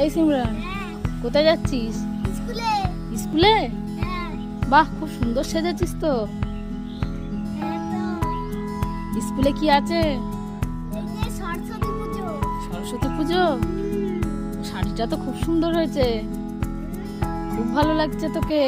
এই সিমরান, কোথায় যাচ্ছিস? স্কুলে। স্কুলে? হ্যাঁ। বাহ, খুব সুন্দর সেজেছিস তো। স্কুলে কি আছে? সরস্বতী পুজো। সরস্বতী পুজো? শাড়িটা তো খুব সুন্দর হয়েছে, খুব ভালো লাগছে তোকে।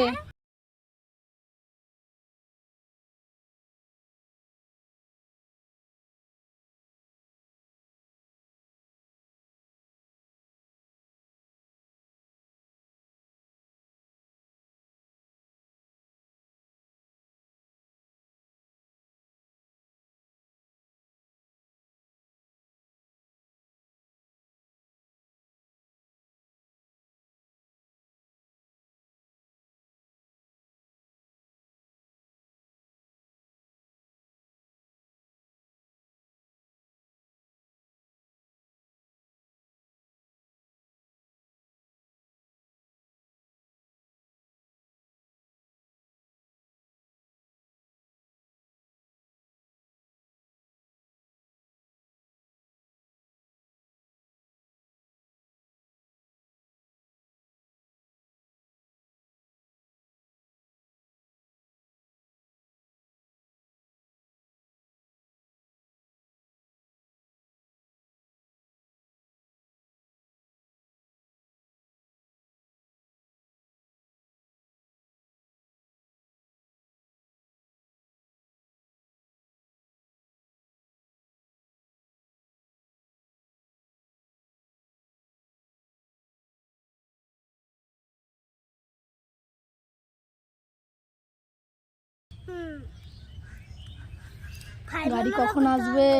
গাড়ি কখন আসবে?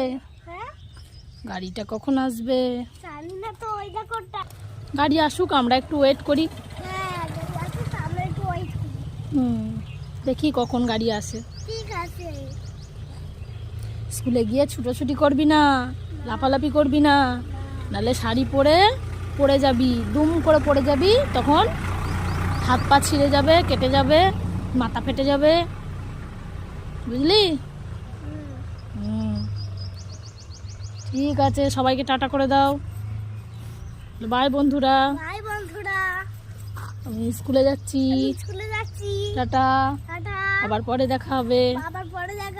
গাড়িটা কখন আসবে? জানি না তো, ওই দেখো। গাড়ি আসুক, আমরা একটু ওয়েট করি। হ্যাঁ, গাড়ি আসুক, আমরা একটু ওয়েট করি। দেখি কখন গাড়ি আসে। ঠিক আছে। স্কুলে গিয়ে ছুটোছুটি করবি না, লাফালাফি করবি না, নাহলে শাড়ি পরে পড়ে যাবি, দুম করে পড়ে যাবি, তখন হাত পা ছিঁড়ে যাবে, কেটে যাবে, মাথা ফেটে যাবে, বুঝলি? ঠিক আছে, সবাইকে টাটা করে দাও। বাই বন্ধুরা, বাই বন্ধুরা। আমি স্কুলে যাচ্ছি। স্কুলে যাচ্ছি। Tata, tata. আবার পরে দেখা হবে। আবার পরে দেখা